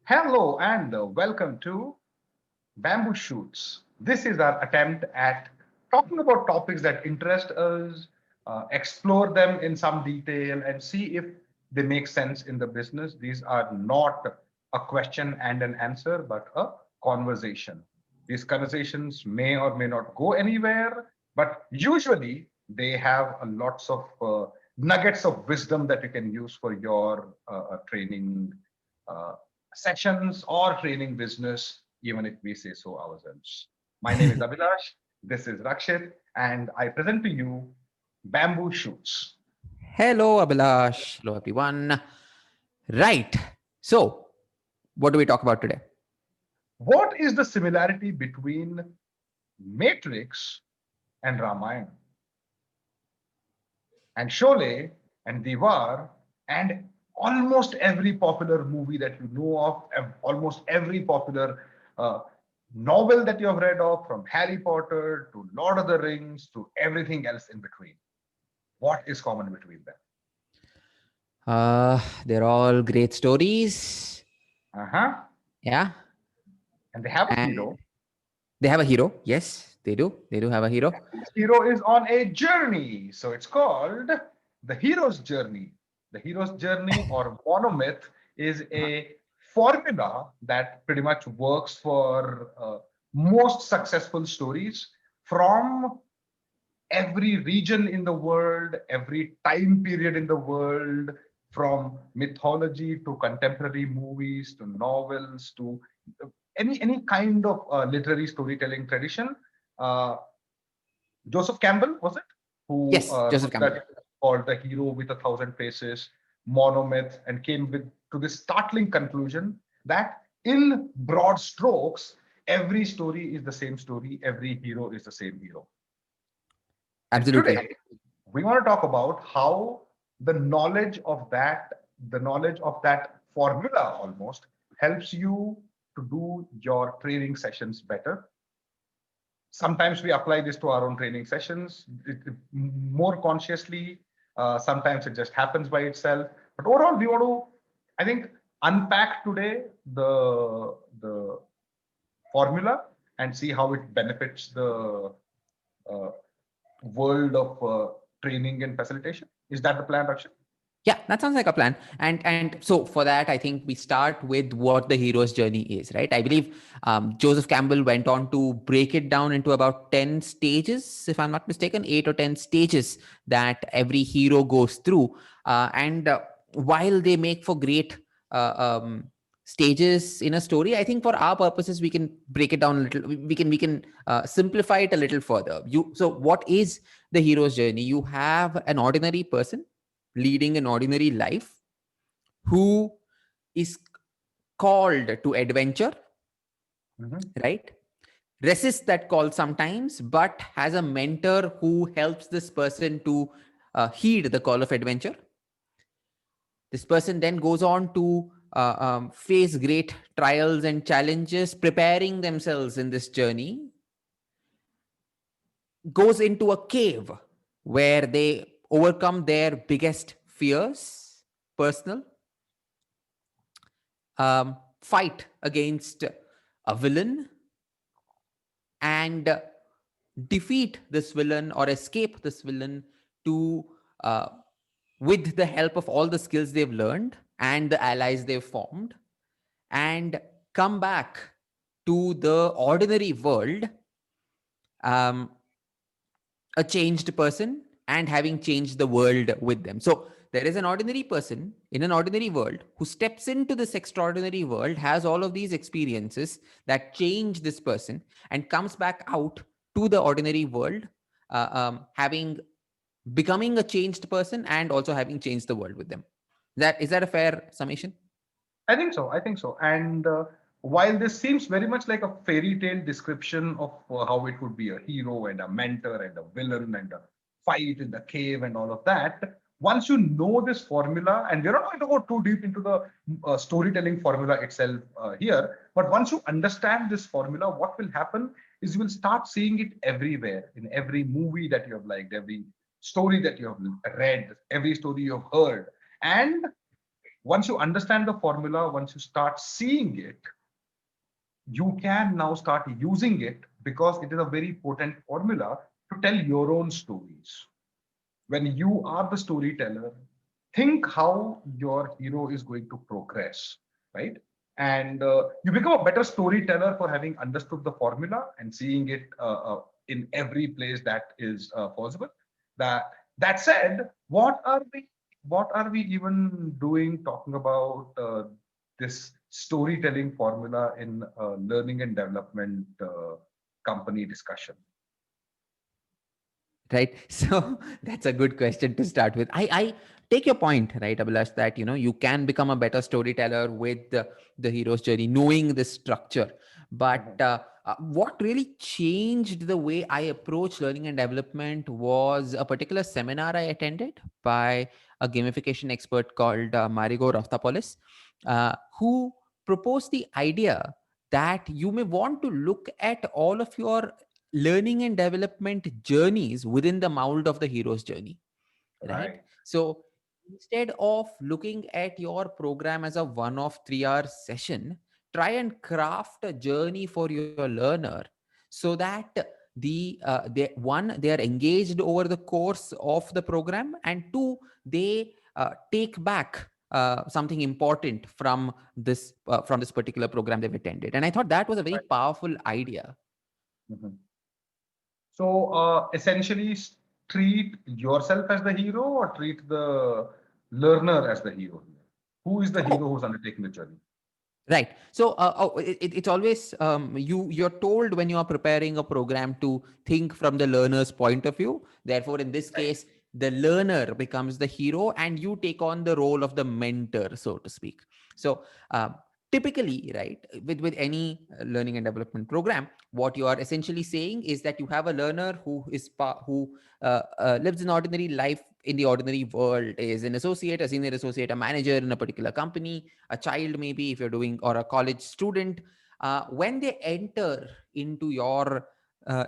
Hello and welcome to Bamboo Shoots. This is our attempt at talking about topics that interest us, explore them in some detail, and see if they make sense in the business. These are not a question and an answer, but a conversation. These conversations may or may not go anywhere, but usually they have a lots of nuggets of wisdom that you can use for your training uh, sessions or training business, even if we say so ourselves. My name is Abhilash, this is Rakshit, and I present to you Bamboo Shoots. Hello, Abhilash. Hello, everyone. Right. So, what do we talk about today? What is the similarity between Matrix and Ramayana, and Sholay and Diwar, and almost every popular movie that you know of, almost every popular uh, novel that you have read of, from Harry Potter to Lord of the Rings to everything else in between? What is common between them? They're all great stories. Uh-huh. Yeah. And they have a And hero. they have a hero. Yes, they do. They do have a hero. This hero is on a journey. So it's called the hero's journey. The hero's journey or monomyth is a formula that pretty much works for most successful stories from every region in the world, every time period in the world, from mythology to contemporary movies to novels to any kind of literary storytelling tradition. Uh, Joseph Campbell, was it, who Yes, Joseph wrote Campbell. that called The Hero with a Thousand Faces, monomyth, and came with to this startling conclusion that in broad strokes, every story is the same story, every hero is the same hero. And Absolutely. today, we want to talk about how the knowledge of that formula almost helps you to do your training sessions better. Sometimes we apply this to our own training sessions more consciously. Sometimes it just happens by itself. But overall, we want to, I think, unpack today the formula and see how it benefits the uh, world of training and facilitation. Is that the plan, Rakshan? Yeah, that sounds like a plan. And so for that, I think we start with what the hero's journey is, right? I believe Joseph Campbell went on to break it down into about 10 stages, if I'm not mistaken, 8 or 10 stages that every hero goes through. And while they make for great uh, um, stages in a story, I think for our purposes, we can break it down a little. We can simplify it a little further. So what is the hero's journey? You have an ordinary person leading an ordinary life who is called to adventure, Mhm. right? Resists that call sometimes, but has a mentor who helps this person to heed the call of adventure. This person then goes on to face great trials and challenges, preparing themselves in this journey, goes into a cave where they overcome their biggest fears, personal, fight against a villain and defeat this villain or escape this villain to uh, with the help of all the skills they've learned and the allies they've formed, and come back to the ordinary world, um, a changed person, and having changed the world with them. So there is an ordinary person in an ordinary world who steps into this extraordinary world, has all of these experiences that change this person, and comes back out to the ordinary world, having becoming a changed person and also having changed the world with them. Is that a fair summation? I think so. I think so. And while this seems very much like a fairy tale description of how it would be a hero and a mentor and a villain and a fight in the cave and all of that, once you know this formula, and we're not going to go too deep into the storytelling formula itself here, but once you understand this formula, what will happen is you will start seeing it everywhere in every movie that you have liked, every story that you have read, every story you have heard. And Once you understand the formula, once you start seeing it, you can now start using it, because it is a very potent formula to tell your own stories. When you are the storyteller, think how your hero is going to progress, right? And you become a better storyteller for having understood the formula and seeing it in every place that is possible. That said, what are we even doing talking about this storytelling formula in learning and development company discussion? Right. So that's a good question to start with. I take your point, right, Abhilash, that you can become a better storyteller with the hero's journey, knowing the structure. But what really changed the way I approach learning and development was a particular seminar I attended by a gamification expert called Marigo Raftapoulos, who proposed the idea that you may want to look at all of your learning and development journeys within the mold of the hero's journey, right? Right. So instead of looking at your program as a one-off 3-hour session, try and craft a journey for your learner so that they are engaged over the course of the program, and two, they take back something important from this particular program they've attended. And I thought that was a very Right. powerful idea. Mhm. So essentially, treat yourself as the hero or treat the learner as the hero here. Who is the hero Oh, who's undertaking the journey? right. So it's always you're told when you are preparing a program to think from the learner's point of view. Therefore, in this Right. case, the learner becomes the hero, and you take on the role of the mentor, so to speak. So typically, right, with any learning and development program, what you are essentially saying is that you have a learner who lives an ordinary life in the ordinary world, is an associate, a senior associate, a manager in a particular company, a child maybe if you're doing, or a college student. When they enter into your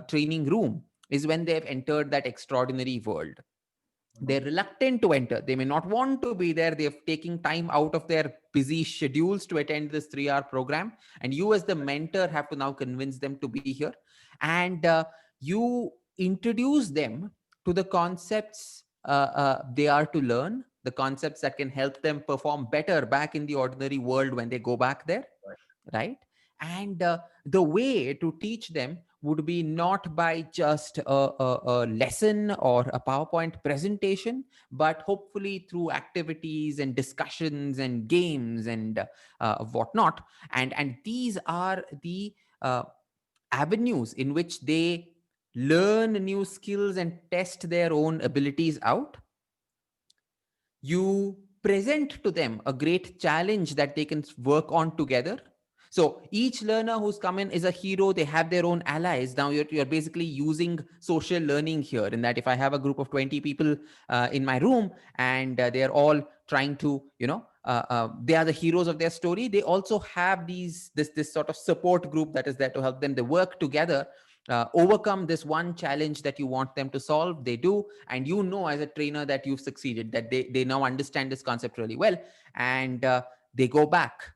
training room is when they've entered that extraordinary world. Mhm. They're reluctant to enter, they may not want to be there, they're taking time out of their busy schedules to attend this 3-hour program, and you as the mentor have to now convince them to be here. And you introduce them to the concepts they are to learn, the concepts that can help them perform better back in the ordinary world when they go back there, Right. right? And the way to teach them would be not by just a lesson or a PowerPoint presentation, but hopefully through activities and discussions and games and whatnot. And these are the uh, avenues in which they learn new skills and test their own abilities out. You present to them a great challenge that they can work on together. So each learner who's come in is a hero, they have their own allies. Now you're basically using social learning here, in that if I have a group of 20 people in my room, and they're all trying to they are the heroes of their story, they also have this sort of support group that is there to help them. They work together, overcome this one challenge that you want them to solve, they do, and as a trainer that you've succeeded, that they now understand this concept really well. And they go back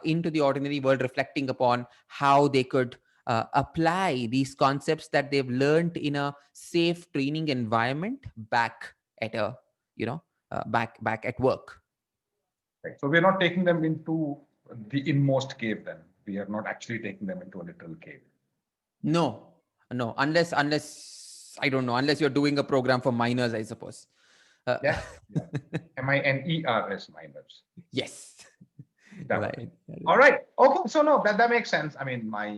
into the ordinary world, reflecting upon how they could apply these concepts that they've learned in a safe training environment back at a back at work. Right. So we're not taking them into the inmost cave then. We are not actually taking them into a literal cave. No, no, unless I don't know, unless you're doing a program for minors, I suppose. uh, Yeah. Yeah. MINERS, minors. yes. Definitely. Right. All right. Okay. So no, that makes sense. I mean, my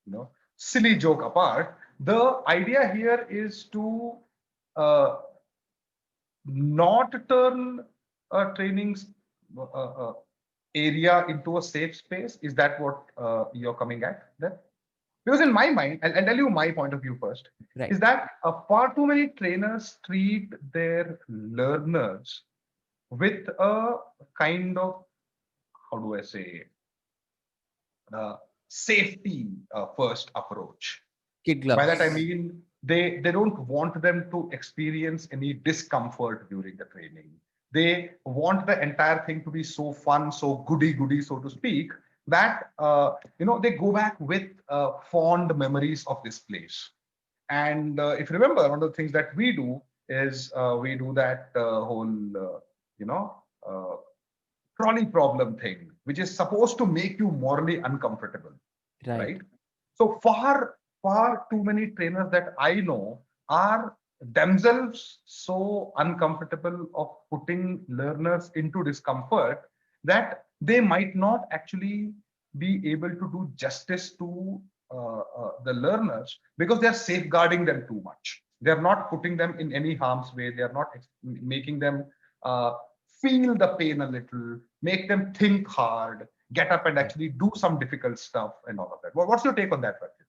you know silly joke apart, the idea here is to uh, not turn a training uh, uh, area into a safe space. Is that what you're coming at there? Because in my mind, I'll tell you my point of view first, Right. is that far too many trainers treat their learners with a kind of, how do I say, uh, safety first approach. Kid By that I gloves. mean they don't want them to experience any discomfort during the training. They want the entire thing to be so fun, so goody, so to speak, that they go back with fond memories of this place. And if you remember, one of the things that we do is we do that whole, you know, uh, trolley problem thing, which is supposed to make you morally uncomfortable, Right. right? So far too many trainers that I know are themselves so uncomfortable of putting learners into discomfort that they might not actually be able to do justice to the learners because they are safeguarding them too much. They are not putting them in any harm's way. They are not making them uh, feel the pain a little, make them think hard, get up and Right. actually do some difficult stuff and all of that. What's your take on that, Rajesh?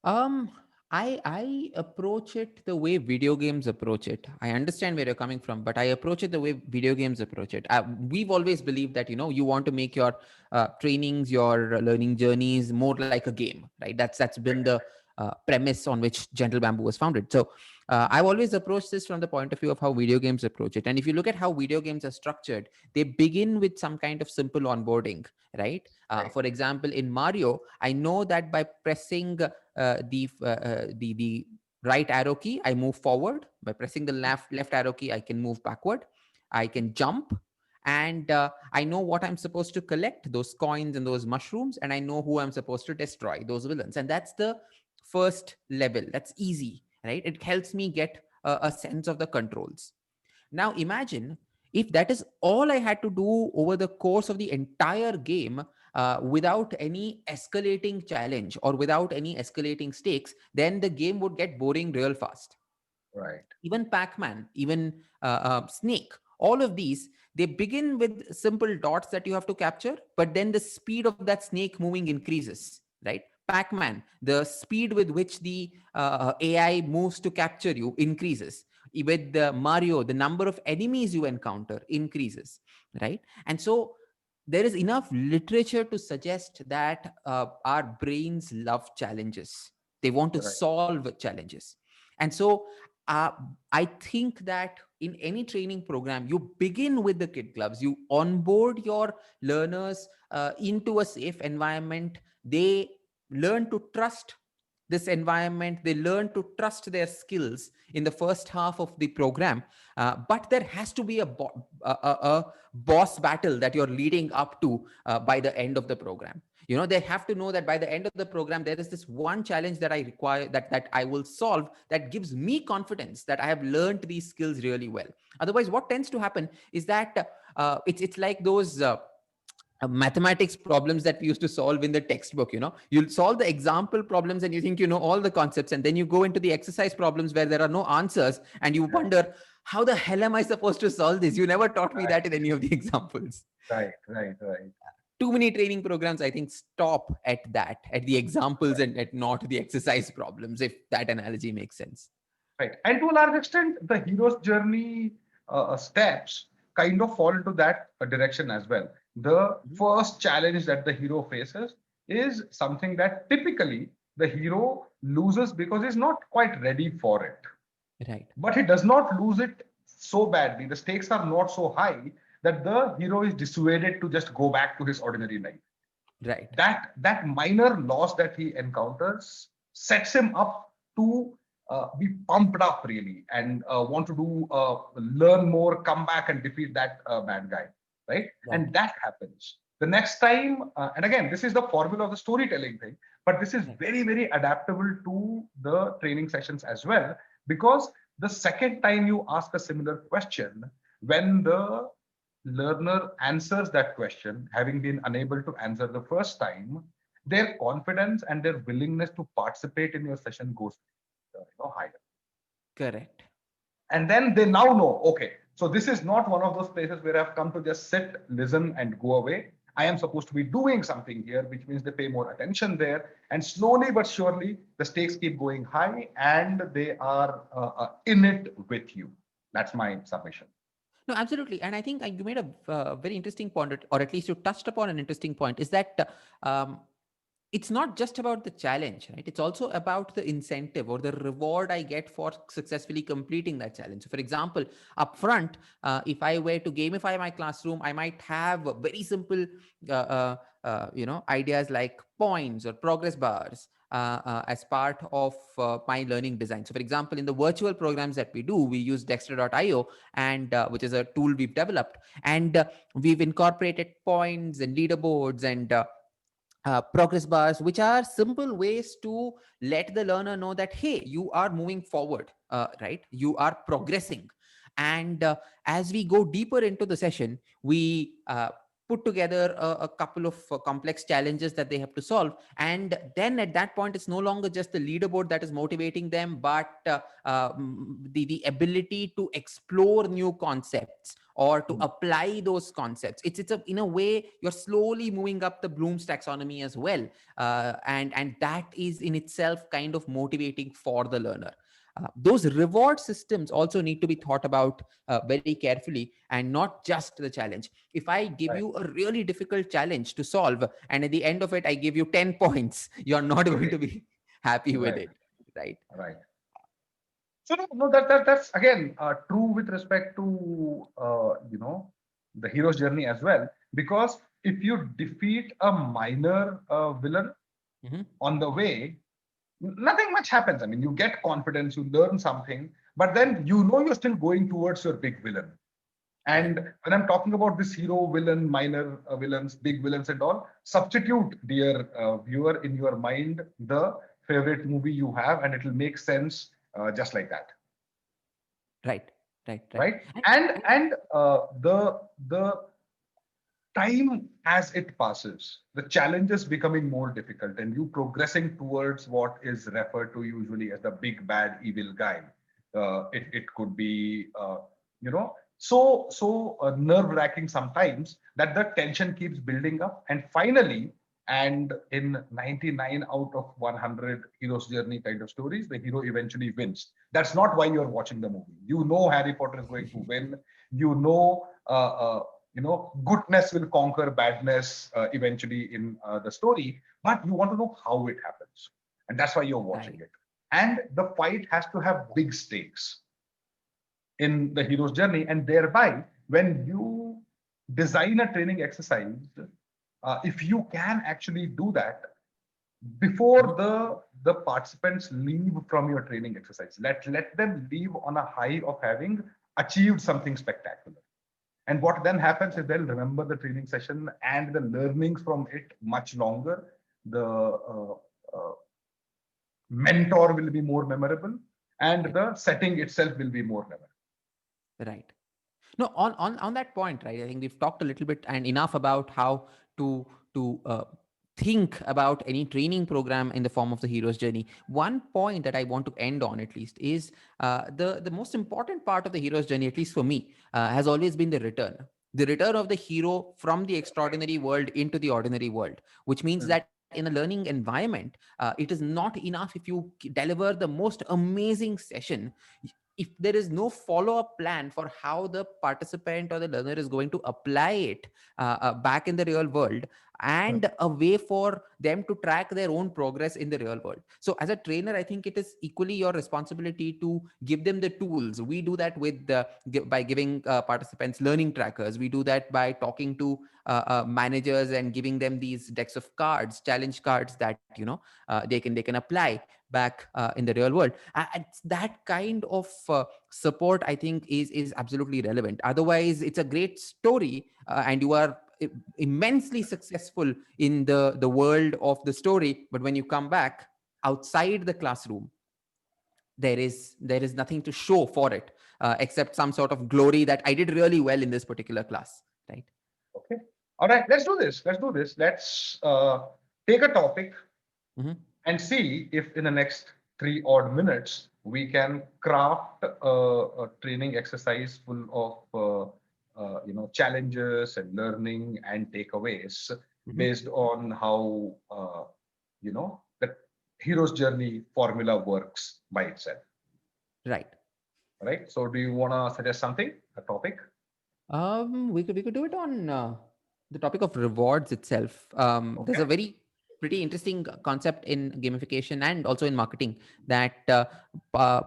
Um, I approach it the way video games approach it. I understand where you're coming from, but I approach it the way video games approach it. We've always believed that you want to make your trainings, your learning journeys more like a game, right? That's been the premise on which Gentle Bamboo was founded. So I've always approached this from the point of view of how video games approach it. And if you look at how video games are structured, they begin with some kind of simple onboarding, right? Right. For example, in Mario, I know that by pressing the right arrow key, I move forward. By pressing the left arrow key, I can move backward. I can jump, and I know what I'm supposed to collect, those coins and those mushrooms, and I know who I'm supposed to destroy, those villains. And that's the first level. That's easy, right? It helps me get a sense of the controls. Now imagine if that is all I had to do over the course of the entire game, without any escalating challenge or without any escalating stakes, then the game would get boring real fast. Right. Even Pac-Man, even Snake, all of these, they begin with simple dots that you have to capture, but then the speed of that snake moving increases, right? Pac-Man, the speed with which the AI moves to capture you increases. With the Mario, the number of enemies you encounter increases, right? And so there is enough literature to suggest that our brains love challenges. They want to Right. solve challenges. And so uh, I think that in any training program, you begin with the kid gloves, you onboard your learners into a safe environment. They learn to trust this environment, they learn to trust their skills in the first half of the program. But there has to be a boss battle that you're leading up to by the end of the program. They have to know that by the end of the program there is this one challenge that I require, that I will solve, that gives me confidence that I have learned these skills really well. Otherwise, what tends to happen is that it's like those mathematics problems that we used to solve in the textbook. You'll solve the example problems and you think you know all the concepts, and then you go into the exercise problems where there are no answers and you wonder, how the hell am I supposed to solve this? You never taught me Right. that in any of the examples. Right. Right. Right. Too many training programs, I think, stop at the examples Right. and at not the exercise problems, if that analogy makes sense. Right. And to a large extent, the hero's journey steps kind of fall into that direction as well. The Mhm. first challenge that the hero faces is something that typically the hero loses because he's not quite ready for it. Right. But he does not lose it so badly. The stakes are not so high that the hero is dissuaded to just go back to his ordinary life. Right. That minor loss that he encounters sets him up to be pumped up really and want to do learn more, come back and defeat that bad guy, right? Right. And that happens the next time. And again, this is the formula of the storytelling thing, but this is Right. very adaptable to the training sessions as well, because the second time you ask a similar question, when the learner answers that question, having been unable to answer the first time, their confidence and their willingness to participate in your session goes higher. Correct. And then they now know, okay, so this is not one of those places where I've come to just sit, listen, and go away. I am supposed to be doing something here, which means they pay more attention there. And slowly but surely, the stakes keep going high and they are in it with you. That's my submission. No, absolutely. And I think you made a very interesting point, or at least you touched upon an interesting point, is that um, it's not just about the challenge, right? It's also about the incentive or the reward I get for successfully completing that challenge. So for example, upfront, if I were to gamify my classroom, I might have a very simple, ideas like points or progress bars as part of my learning design. So for example, in the virtual programs that we do, we use Dexter.io, and which is a tool we've developed, and we've incorporated points and leaderboards and progress bars, which are simple ways to let the learner know that, hey, you are moving forward, right? You are progressing. And as we go deeper into the session, we put together a couple of complex challenges that they have to solve. And then at that point, it's no longer just the leaderboard that is motivating them, but the ability to explore new concepts or to apply those concepts. In a way, you're slowly moving up the Bloom's taxonomy as well, and that is in itself kind of motivating for the learner. Those reward systems also need to be thought about very carefully, and not just the challenge. If I give Right. you a really difficult challenge to solve, and at the end of it I give you 10 points, you're not going Okay. to be happy with Right. it, right? Right. So no, that's again true with respect to the hero's journey as well. Because if you defeat a minor villain Mhm. on the way, nothing much happens. I mean, you get confidence, you learn something, but then you're still going towards your big villain. Right. And when I'm talking about this hero, villain, minor villains, big villains, and all, substitute, dear viewer, in your mind the favorite movie you have, and it will make sense just like that, Right. Right. right? And the time as it passes, the challenges becoming more difficult, and you progressing towards what is referred to usually as the big bad evil guy. It could be so nerve wracking sometimes that the tension keeps building up, and finally, and in 99 out of 100 hero's journey kind of stories, the hero eventually wins. That's not why you're watching the movie. You know Harry Potter is going to win. You know goodness will conquer badness eventually in the story, but you want to know how it happens, and that's why you're watching Right. it. And the fight has to have big stakes in the hero's journey, and thereby when you design a training exercise, if you can actually do that before Mhm. the participants leave from your training exercise, let them leave on a high of having achieved something spectacular. And what then happens is they'll remember the training session and the learnings from it much longer. The mentor will be more memorable, and Right. the setting itself will be more memorable. Right. No, on that point, right? I think we've talked a little bit and enough about how to think about any training program in the form of the hero's journey. One point that I want to end on, at least, is the most important part of the hero's journey, at least for me, has always been the return of the hero from the extraordinary world into the ordinary world, which means Mm. that in a learning environment, it is not enough if you deliver the most amazing session if there is no follow-up plan for how the participant or the learner is going to apply it back in the real world, Mm. and a way for them to track their own progress in the real world. So as a trainer, I think it is equally your responsibility to give them the tools. We do that by giving participants learning trackers. We do that by talking to managers and giving them these decks of cards, challenge cards that they can apply back in the real world. And that kind of support, I think, is absolutely relevant. Otherwise, it's a great story, and you are immensely successful in the world of the story, but when you come back outside the classroom, there is nothing to show for it, except some sort of glory that I did really well in this particular class, right? Okay. All right. Let's do this. Let's do this. Let's take a topic Mhm. and see if in the next 3 odd minutes we can craft a training exercise full of challenges and learning and takeaways Mhm. based on how the hero's journey formula works by itself. Right. Right. So do you want to suggest something, a topic? We could do it on the topic of rewards itself. There's Okay. a very pretty interesting concept in gamification and also in marketing, that uh,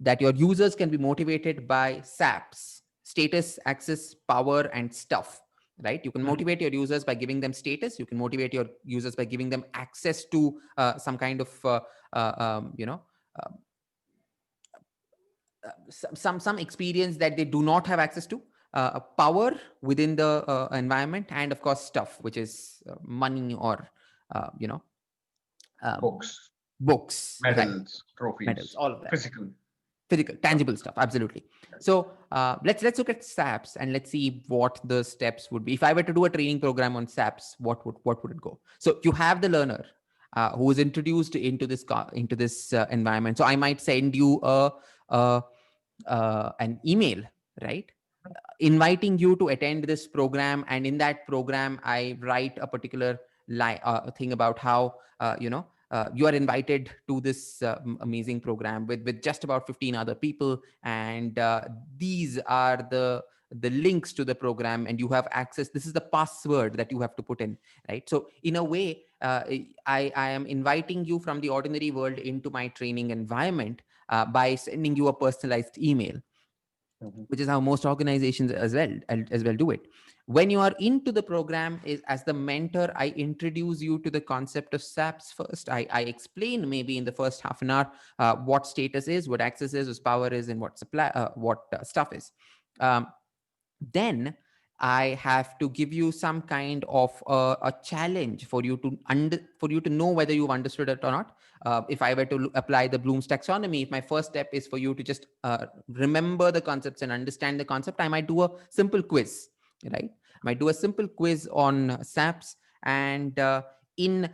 that your users can be motivated by SAPs: status, access, power, and stuff. Right? You can Mhm. motivate your users by giving them status. You can motivate your users by giving them access to some kind of you know. Uh, some experience that they do not have access to, power within the environment, and of course stuff, which is money or you know, um, Books, books, right? medals, Medals, trophies, all of that. physical Physical, stuff. tangible stuff, absolutely. So let's look at SAPs and let's see what the steps would be. If I were to do a training program on SAPs, what would it go? So you have the learner who is introduced into this environment. So I might send you a an email, right, inviting you to attend this program, and in that program I write a particular thing about how you are invited to this amazing program with just about 15 other people, and these are the links to the program, and you have access. This is the password that you have to put in, right? So in a way, I am inviting you from the ordinary world into my training environment by sending you a personalized email, Mhm. which is how most organizations as well do it. When you are into the program, is as the mentor, I introduce you to the concept of SAPs first. I explain maybe in the first half an hour what status is, what access is, what power is, and what supply, what stuff is. Um, then I have to give you some kind of a challenge for you to know whether you've understood it or not. If I were to apply the Bloom's taxonomy, if my first step is for you to just remember the concepts and understand the concept, I might do a simple quiz, right? I might do a simple quiz on SAPs, and in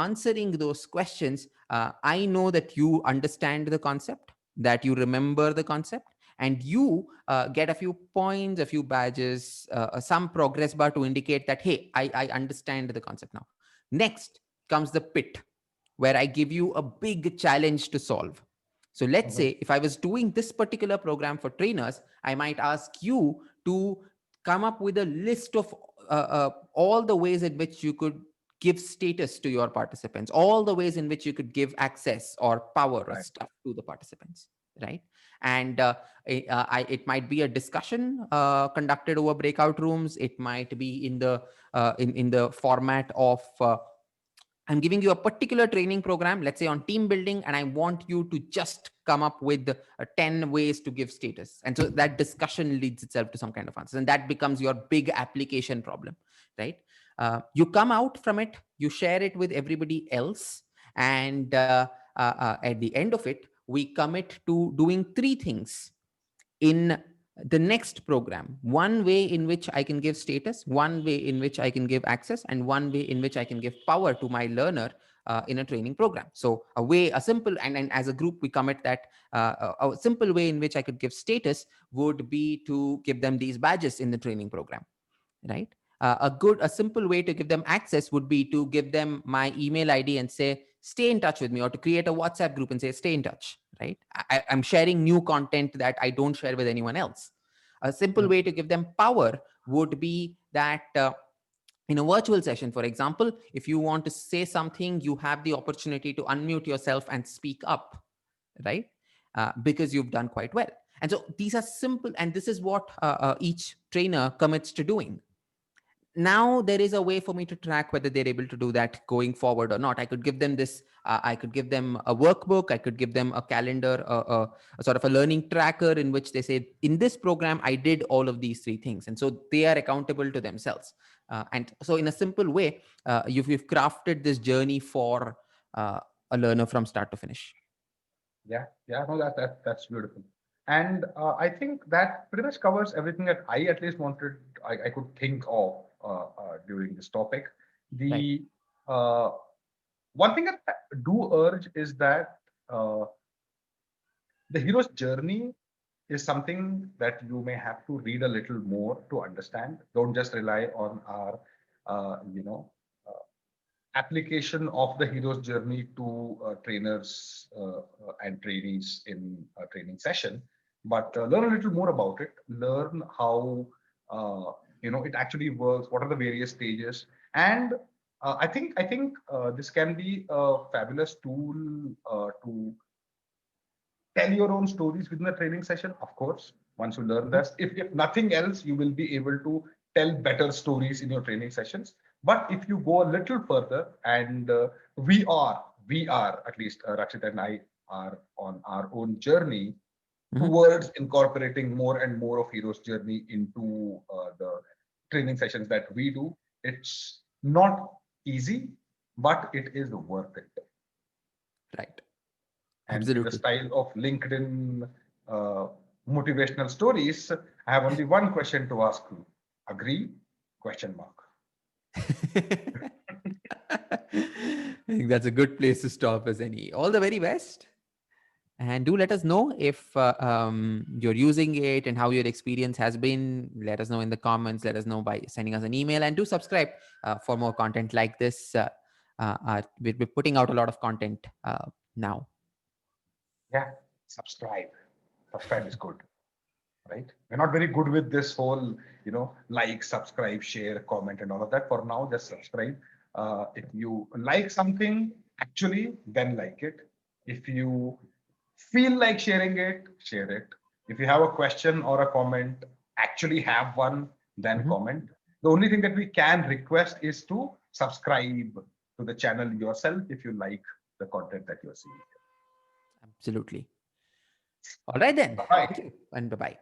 answering those questions, I know that you understand the concept, that you remember the concept, and you get a few points, a few badges, some progress bar to indicate that, hey, I understand the concept now. Next comes the pit, where I give you a big challenge to solve. So let's Mhm. say if I was doing this particular program for trainers, I might ask you to come up with a list of all the ways in which you could give status to your participants, all the ways in which you could give access or power or Right. stuff to the participants, right? And it might be a discussion conducted over breakout rooms. It might be in the in the format of I'm giving you a particular training program, let's say on team building, and I want you to just come up with 10 ways to give status. And so that discussion leads itself to some kind of answers, and that becomes your big application problem, right? You come out from it, you share it with everybody else, and at the end of it, we commit to doing three things in the next program: one way in which I can give status, one way in which I can give access, and one way in which I can give power to my learner in a training program. So a simple, and as a group we commit that a simple way in which I could give status would be to give them these badges in the training program, right? A simple way to give them access would be to give them my email ID and say, stay in touch with me, or to create a WhatsApp group and say, stay in touch, right? I'm sharing new content that I don't share with anyone else. A simple Mhm. way to give them power would be that in a virtual session, for example, if you want to say something, you have the opportunity to unmute yourself and speak up, right? Because you've done quite well. And so these are simple, and this is what each trainer commits to doing. Now there is a way for me to track whether they're able to do that going forward or not. I could give them this, I could give them a workbook, I could give them a calendar, a sort of a learning tracker in which they say, in this program I did all of these three things, and so they are accountable to themselves. And so in a simple way, you've crafted this journey for uh, a learner from start to finish. Yeah, yeah, no, that's beautiful. And I think that pretty much covers everything that I at least wanted, I could think of during this topic. Right. The one thing that I do urge is that uh, the hero's journey is something that you may have to read a little more to understand. Don't just rely on our, you know, application of the hero's journey to trainers and trainees in a training session, but learn a little more about it. Learn how it actually works. What are the various stages? And I think this can be a fabulous tool to tell your own stories within the training session. Of course, once you learn Mhm. this, if nothing else, you will be able to tell better stories in your training sessions. But if you go a little further, and we are at least Rakshit and I are on our own journey Mhm. towards incorporating more and more of Hero's journey into the training sessions that we do. It's not easy, but it is worth it. Right. And in the Absolutely. style of LinkedIn uh, motivational stories, I have only one question to ask you. Agree? Question mark. I think that's a good place to stop as any. All the very best. And do let us know if you're using it and how your experience has been. Let us know in the comments. Let us know by sending us an email. And do subscribe for more content like this. We're putting out a lot of content now. Yeah, subscribe. Subscribe is good, right? We're not very good with this whole, like, subscribe, share, comment, and all of that. For now, just subscribe. If you like something, actually, then like it. If you feel like sharing it, share it. If you have a question or a comment, actually have one, then Mhm. comment. The only thing that we can request is to subscribe to the channel yourself if you like the content that you're seeing. Absolutely. All right, then. Bye bye. Thank you. And bye bye.